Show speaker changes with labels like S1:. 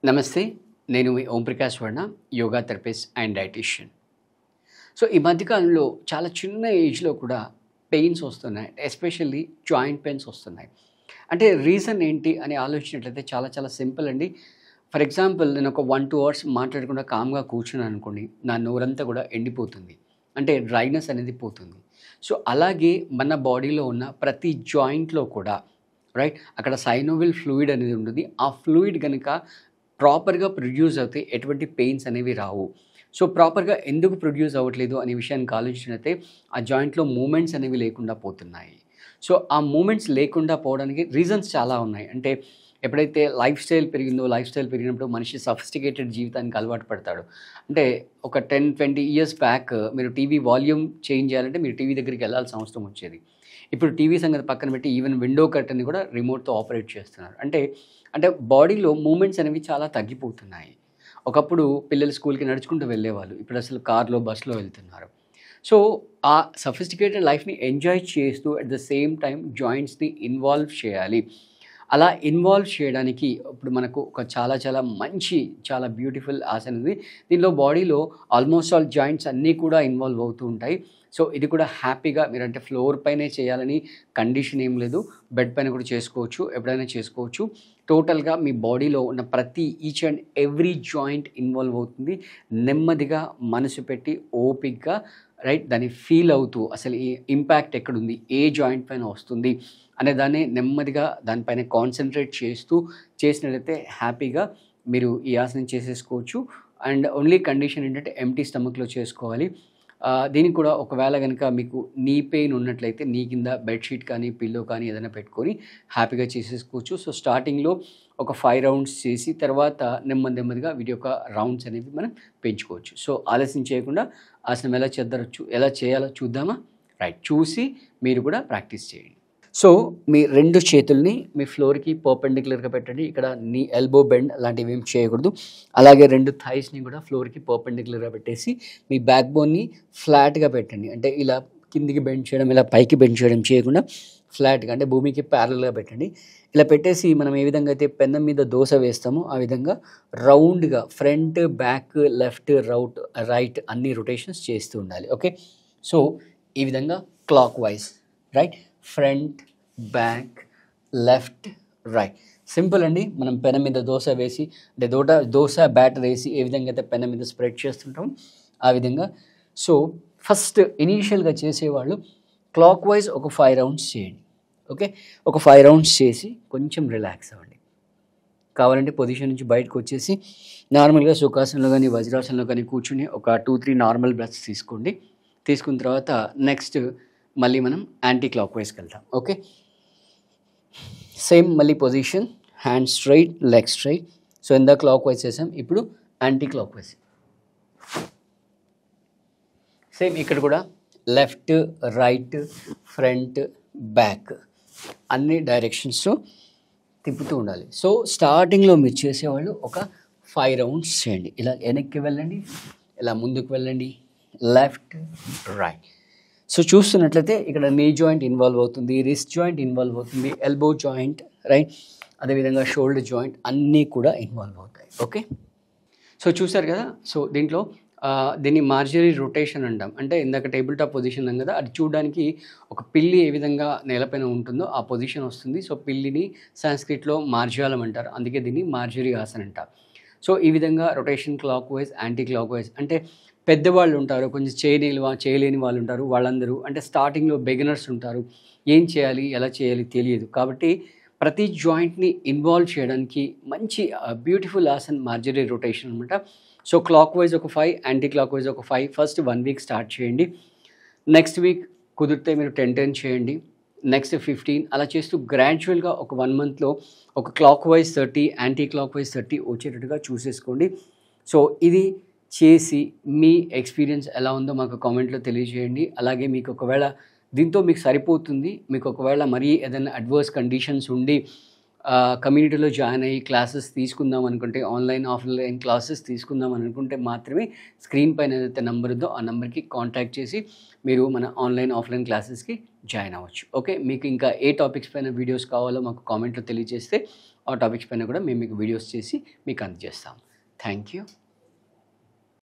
S1: నమస్తే. నేను మీ Omprakash Varma, yoga therapist and dietitian. So, ఈ మధ్య కాలంలో చాలా చిన్న ఏజ్‌లో కూడా పెయిన్స్ వస్తున్నాయి. ఎస్పెషల్లీ జాయింట్ పెయిన్స్ వస్తున్నాయి. అంటే రీజన్ ఏంటి అని ఆలోచించినట్లయితే చాలా చాలా సింపుల్ అండి. ఫర్ ఎగ్జాంపుల్ నేను ఒక 1, 2 అవర్స్ మాట్లాడకుండా కామ్‌గా కూర్చున్నాననుకోండి, నా నోరంతా కూడా ఎండిపోతుంది. అంటే డ్రైనెస్ అనేది పోతుంది. సో, అలాగే మన బాడీలో ఉన్న ప్రతి జాయింట్‌లో కూడా రైట్ అక్కడ సైనోవిల్ ఫ్లూయిడ్ అనేది ఉంటుంది. ఆ ఫ్లూయిడ్ గనుక ప్రాపర్‌గా ప్రొడ్యూస్ అవుతే ఎటువంటి పెయిన్స్ అనేవి రావు. సో, ప్రాపర్‌గా ఎందుకు ప్రొడ్యూస్ అవ్వట్లేదు అనే విషయానికి ఆలోచించినట్లయితే ఆ జాయింట్‌లో మూవ్‌మెంట్స్ అనేవి లేకుండా పోతున్నాయి. సో, ఆ మూవ్‌మెంట్స్ లేకుండా పోవడానికి రీజన్స్ చాలా ఉన్నాయి. అంటే ఎప్పుడైతే లైఫ్ స్టైల్ పెరిగినప్పుడు మనిషి సఫిస్టికేటెడ్ జీవితానికి అలవాటు పడతాడు. అంటే ఒక 10, 20 ఇయర్స్ బ్యాక్ మీరు టీవీ వాల్యూమ్ చేంజ్ చేయాలంటే మీరు టీవీ దగ్గరికి వెళ్ళాల్సిన అవసరం వచ్చేది. ఇప్పుడు టీవీ సంగతి పక్కన పెట్టి ఈవెన్ విండో కర్టెన్‌ని కూడా రిమోట్‌తో ఆపరేట్ చేస్తున్నారు. అంటే బాడీలో మూవ్‌మెంట్స్ అనేవి చాలా తగ్గిపోతున్నాయి. ఒకప్పుడు పిల్లలు స్కూల్‌కి నడుచుకుంటూ వెళ్ళేవాళ్ళు. ఇప్పుడు అసలు కార్‌లో, బస్‌లో వెళ్తున్నారు. సో, ఆ సఫిస్టికేటెడ్ లైఫ్‌ని ఎంజాయ్ చేస్తూ అట్ ద సేమ్ టైమ్ జాయింట్స్‌ని ఇన్వాల్వ్ చేయాలి. అలా ఇన్వాల్వ్ చేయడానికి ఇప్పుడు మనకు ఒక చాలా చాలా మంచి చాలా బ్యూటిఫుల్ ఆసన ఉంది. దీనిలో బాడీలో ఆల్మోస్ట్ ఆల్ జాయింట్స్ అన్నీ కూడా ఇన్వాల్వ్ అవుతూ ఉంటాయి. సో, ఇది కూడా హ్యాపీగా మీరంటే ఫ్లోర్ పైనే చేయాలని కండిషన్ ఏం లేదు. బెడ్ పైన కూడా చేసుకోవచ్చు. ఎప్పుడైనా చేసుకోవచ్చు. టోటల్‌గా మీ బాడీలో ఉన్న ప్రతి each and every joint involve అవుతుంది. నెమ్మదిగా మనసు పెట్టి ఓపికగా రైట్ దాన్ని ఫీల్ అవుతూ అసలు ఈ ఇంపాక్ట్ ఎక్కడుంది? ఏ జాయింట్ పైన వస్తుంది? అనే దాన్ని నెమ్మదిగా దానిపైన కాన్సంట్రేట్ చేస్తూ చేసినట్లయితే హ్యాపీగా మీరు ఈ ఆసనం చేసేసుకోవచ్చు. అండ్ ఓన్లీ కండిషన్ ఏంటంటే ఎంప్టీ స్టమక్‌లో చేసుకోవాలి. దీనికి కూడా ఒకవేళ గనుక మీకు నీ పెయిన్ ఉన్నట్లయితే నీ కింద బెడ్‌షీట్ కానీ, పిల్లో కానీ ఏదైనా పెట్టుకొని హ్యాపీగా చేసేసుకోవచ్చు. సో, స్టార్టింగ్‌లో ఒక 5 రౌండ్స్ చేసి తర్వాత నెమ్మదిగా వీటి యొక్క రౌండ్స్ అనేవి మనం పెంచుకోవచ్చు. సో, ఆలస్యం చేయకుండా ఆసనం ఎలా చేయాలో చూద్దామా? రైట్. చూసి మీరు కూడా ప్రాక్టీస్ చేయండి. సో, మీ 2 చేతుల్ని మీ ఫ్లోర్‌కి పర్పెండిక్యులర్‌గా పెట్టండి. ఇక్కడ నీ ఎల్బో బెండ్ అలాంటివి ఏమి చేయకూడదు. అలాగే 2 థైస్‌ని కూడా ఫ్లోర్‌కి పర్పెండిక్యులర్‌గా పెట్టేసి మీ బ్యాక్ బోన్‌ని ఫ్లాట్‌గా పెట్టండి. అంటే ఇలా కిందికి బెండ్ చేయడం, ఇలా పైకి బెండ్ చేయడం చేయకుండా ఫ్లాట్‌గా అంటే భూమికి ప్యారలల్‌గా పెట్టండి. ఇలా పెట్టేసి మనం ఏ విధంగా అయితే పెన్నం మీద దోస వేస్తామో ఆ విధంగా రౌండ్‌గా ఫ్రంట్, బ్యాక్, లెఫ్ట్, రైట్ అన్ని రొటేషన్స్ చేస్తూ ఉండాలి. ఓకే. సో, ఈ విధంగా clockwise right. Front, back, left, right. Simple అండి. మనం పెనం మీద దోస వేసి అంటే దోస బ్యాటర్ వేసి ఏ విధంగా అయితే పెనం మీద స్ప్రెడ్ చేస్తుంటామో ఆ విధంగా. సో, ఫస్ట్ ఇనీషియల్‌గా చేసేవాళ్ళు క్లాక్ వైజ్ ఒక 5 రౌండ్స్ చేయండి. ఓకే. ఒక 5 రౌండ్స్ చేసి కొంచెం రిలాక్స్ అవ్వండి. కావాలంటే పొజిషన్ నుంచి బయటకొచ్చేసి నార్మల్‌గా సుఖాసనంలో గానీ, వజ్రాసనంలో కానీ కూర్చొని ఒక 2, 3 నార్మల్ బ్రెత్స్ తీసుకోండి. తీసుకున్న తర్వాత నెక్స్ట్ మళ్ళీ మనం యాంటీ క్లాక్ వైస్‌కెళ్తాం. ఓకే. సేమ్ మళ్ళీ position hand straight, leg straight. So, ఇందాక క్లాక్ వైస్ చేసాం. ఇప్పుడు యాంటీ క్లాక్ వైస్. సేమ్ ఇక్కడ కూడా లెఫ్ట్, రైట్, ఫ్రంట్, బ్యాక్ అన్ని డైరెక్షన్స్‌లో తిప్పుతూ ఉండాలి. సో, స్టార్టింగ్‌లో మీరు చేసేవాళ్ళు ఒక 5 రౌండ్స్ చేయండి. ఇలా వెనక్కి వెళ్ళండి, ఇలా ముందుకు వెళ్ళండి, లెఫ్ట్, రైట్. సో, చూస్తున్నట్లయితే ఇక్కడ నీ జాయింట్ ఇన్వాల్వ్ అవుతుంది, రిస్ట్ జాయింట్ ఇన్వాల్వ్ అవుతుంది, ఎల్బో జాయింట్ రైట్. అదేవిధంగా షోల్డర్ జాయింట్ అన్నీ కూడా ఇన్వాల్వ్ అవుతాయి. ఓకే. సో, చూసారు కదా. సో, దీన్ని మార్జరీ రొటేషన్ అంటాం. అంటే ఇందాక టేబుల్ టాప్ పొజిషన్ అన్నాం కదా, అది చూడడానికి ఒక పిల్లి ఏ విధంగా నేలపైన ఉంటుందో ఆ పొజిషన్ వస్తుంది. సో, పిల్లిని సాంస్క్రిట్‌లో మార్జాలం అంటారు. అందుకే దీన్ని మార్జరీ ఆసన్ అంటారు. సో, ఈ విధంగా rotation clock wise, anti clock wise అంటే పెద్దవాళ్ళు ఉంటారు, కొంచెం చేయలేని వాళ్ళు ఉంటారు. వాళ్ళందరూ అంటే స్టార్టింగ్‌లో బిగినర్స్ ఉంటారు. ఏం చేయాలి, ఎలా చేయాలి తెలియదు. కాబట్టి ప్రతి జాయింట్‌ని ఇన్వాల్వ్ చేయడానికి మంచి బ్యూటిఫుల్ ఆసన్ మార్జరీ రొటేషన్ అనమాట. సో, క్లాక్ వైజ్ ఒక 5, యాంటీ క్లాక్ వైజ్ ఒక 5 ఫస్ట్ 1 వీక్ స్టార్ట్ చేయండి. నెక్స్ట్ వీక్ కుదిరితే మీరు 10 చేయండి. నెక్స్ట్ 15 అలా చేస్తూ గ్రాడ్యువల్‌గా ఒక 1 మంత్‌లో ఒక clock wise 30, anti clock wise 30 వచ్చేటట్టుగా చూసేసుకోండి. సో, ఇది చేసి మీ ఎక్స్‌పీరియన్స్ ఎలా ఉందో మాకు కామెంట్‌లో తెలియజేయండి. అలాగే మీకు ఒకవేళ దీంతో మీకు సరిపోతుంది, మీకు ఒకవేళ మరీ ఏదైనా అడ్వర్స్ కండిషన్స్ ఉండి కమ్యూనిటీలో జాయిన్ అయ్యి క్లాసెస్ తీసుకుందాం అనుకుంటే, ఆన్‌లైన్, ఆఫ్‌లైన్ క్లాసెస్ తీసుకుందాం అనుకుంటే మాత్రమే స్క్రీన్ పైన ఏదైతే నంబర్ ఉందో ఆ నంబర్‌కి కాంటాక్ట్ చేసి మీరు మన ఆన్‌లైన్, ఆఫ్‌లైన్ క్లాసెస్‌కి జాయిన్ అవ్వచ్చు. ఓకే. మీకు ఇంకా ఏ టాపిక్స్ పైన వీడియోస్ కావాలో మాకు కామెంట్‌లో తెలియజేస్తే ఆ టాపిక్స్ పైన కూడా మేము మీకు వీడియోస్ చేసి మీకు అందజేస్తాం. Thank you.